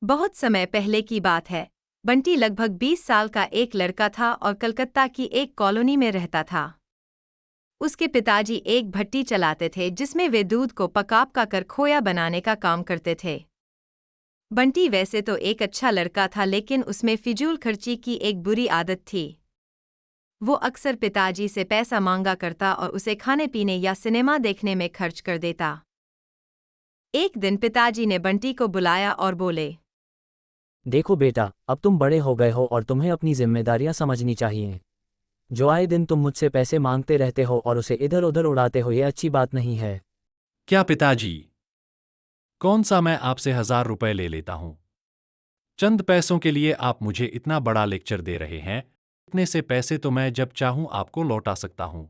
बहुत समय पहले की बात है। बंटी लगभग 20 साल का एक लड़का था और कलकत्ता की एक कॉलोनी में रहता था। उसके पिताजी एक भट्टी चलाते थे जिसमें वे दूध को पका कर खोया बनाने का काम करते थे। बंटी वैसे तो एक अच्छा लड़का था, लेकिन उसमें फिजूल खर्ची की एक बुरी आदत थी। वो अक्सर पिताजी से पैसा मांगा करता और उसे खाने पीने या सिनेमा देखने में खर्च कर देता। एक दिन पिताजी ने बंटी को बुलाया और बोले, देखो बेटा, अब तुम बड़े हो गए हो और तुम्हें अपनी जिम्मेदारियां समझनी चाहिए। जो आए दिन तुम मुझसे पैसे मांगते रहते हो और उसे इधर उधर उड़ाते हो, ये अच्छी बात नहीं है। क्या पिताजी? कौन सा मैं आपसे 1,000 रुपए ले लेता हूं? चंद पैसों के लिए आप मुझे इतना बड़ा लेक्चर दे रहे हैं। इतने से पैसे तो मैं जब चाहूं आपको लौटा सकता हूं।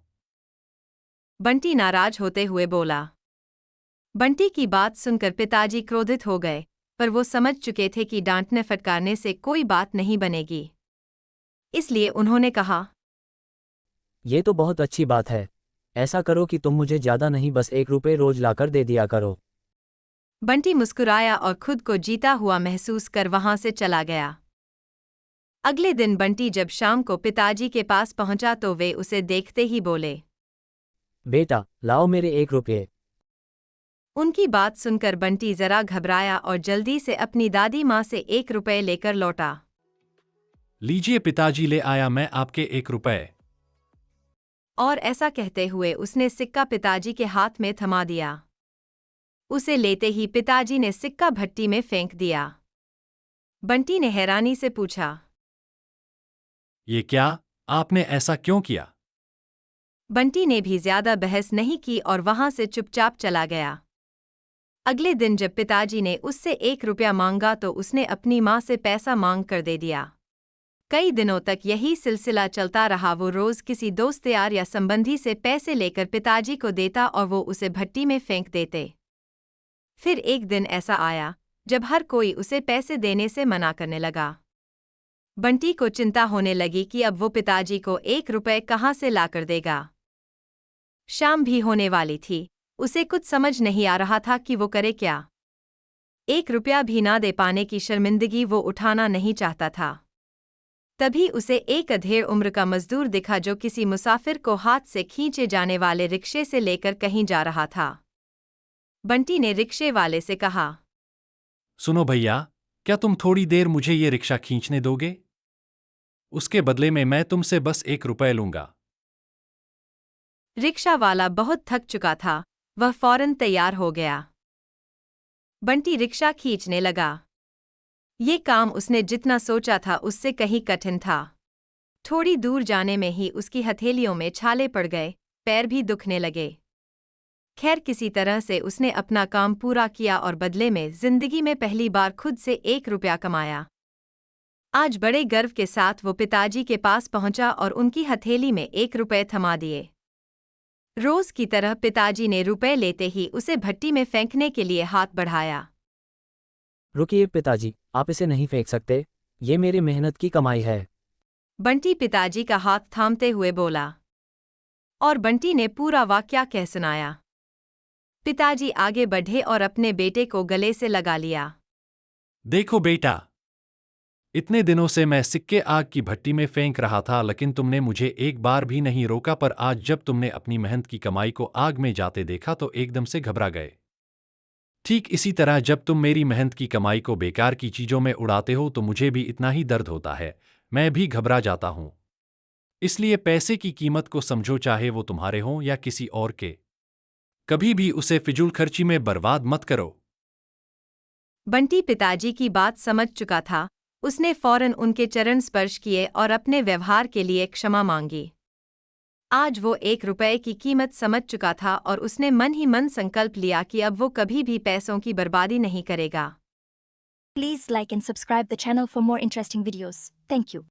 बंटी नाराज होते हुए बोला। बंटी की बात सुनकर पिताजी क्रोधित हो गए, पर वो समझ चुके थे कि डांटने फटकारने से कोई बात नहीं बनेगी। इसलिए उन्होंने कहा, ये तो बहुत अच्छी बात है। ऐसा करो कि तुम मुझे ज़्यादा नहीं, बस 1 रुपये रोज लाकर दे दिया करो। बंटी मुस्कुराया और खुद को जीता हुआ महसूस कर वहां से चला गया। अगले दिन बंटी जब शाम को पिताजी के पास पहुंचा तो वे उसे देखते ही बोले। बेटा, लाओ मेरे 1 रुपये। उनकी बात सुनकर बंटी जरा घबराया और जल्दी से अपनी दादी माँ से 1 रुपये लेकर लौटा। लीजिए पिताजी, ले आया मैं आपके 1 रुपए। और ऐसा कहते हुए उसने सिक्का पिताजी के हाथ में थमा दिया। उसे लेते ही पिताजी ने सिक्का भट्टी में फेंक दिया। बंटी ने हैरानी से पूछा, ये क्या? आपने ऐसा क्यों किया? बंटी ने भी ज्यादा बहस नहीं की और वहां से चुपचाप चला गया। अगले दिन जब पिताजी ने उससे 1 रुपया मांगा तो उसने अपनी माँ से पैसा मांग कर दे दिया। कई दिनों तक यही सिलसिला चलता रहा। वो रोज किसी दोस्त यार या संबंधी से पैसे लेकर पिताजी को देता और वो उसे भट्टी में फेंक देते। फिर एक दिन ऐसा आया जब हर कोई उसे पैसे देने से मना करने लगा। बंटी को चिंता होने लगी कि अब वो पिताजी को 1 रुपये कहाँ से लाकर देगा। शाम भी होने वाली थी। उसे कुछ समझ नहीं आ रहा था कि वो करे क्या। 1 रुपया भी ना दे पाने की शर्मिंदगी वो उठाना नहीं चाहता था। तभी उसे एक अधेड़ उम्र का मजदूर दिखा जो किसी मुसाफिर को हाथ से खींचे जाने वाले रिक्शे से लेकर कहीं जा रहा था। बंटी ने रिक्शे वाले से कहा, सुनो भैया, क्या तुम थोड़ी देर मुझे ये रिक्शा खींचने दोगे? उसके बदले में मैं तुमसे बस 1 रुपए लूंगा। रिक्शा वाला बहुत थक चुका था। वह फौरन तैयार हो गया। बंटी रिक्शा खींचने लगा। ये काम उसने जितना सोचा था उससे कहीं कठिन था। थोड़ी दूर जाने में ही उसकी हथेलियों में छाले पड़ गए, पैर भी दुखने लगे। खैर, किसी तरह से उसने अपना काम पूरा किया और बदले में जिंदगी में पहली बार खुद से 1 रुपया कमाया। आज बड़े गर्व के साथ वो पिताजी के पास पहुंचा और उनकी हथेली में 1 रुपये थमा दिए। रोज की तरह पिताजी ने रुपए लेते ही उसे भट्टी में फेंकने के लिए हाथ बढ़ाया। रुकिए पिताजी, आप इसे नहीं फेंक सकते। ये मेरी मेहनत की कमाई है। बंटी पिताजी का हाथ थामते हुए बोला। और बंटी ने पूरा वाकया कह सुनाया। पिताजी आगे बढ़े और अपने बेटे को गले से लगा लिया। देखो बेटा, इतने दिनों से मैं सिक्के आग की भट्टी में फेंक रहा था, लेकिन तुमने मुझे एक बार भी नहीं रोका। पर आज जब तुमने अपनी मेहनत की कमाई को आग में जाते देखा तो एकदम से घबरा गए। ठीक इसी तरह जब तुम मेरी मेहनत की कमाई को बेकार की चीजों में उड़ाते हो तो मुझे भी इतना ही दर्द होता है। मैं भी घबरा जाता हूं। इसलिए पैसे की कीमत को समझो, चाहे वो तुम्हारे हों या किसी और के। कभी भी उसे फिजूल खर्ची में बर्बाद मत करो। बंटी पिताजी की बात समझ चुका था। उसने फौरन उनके चरण स्पर्श किए और अपने व्यवहार के लिए क्षमा मांगी। आज वो 1 रुपये की कीमत समझ चुका था और उसने मन ही मन संकल्प लिया कि अब वो कभी भी पैसों की बर्बादी नहीं करेगा। Please like and subscribe the channel for more interesting videos. Thank you.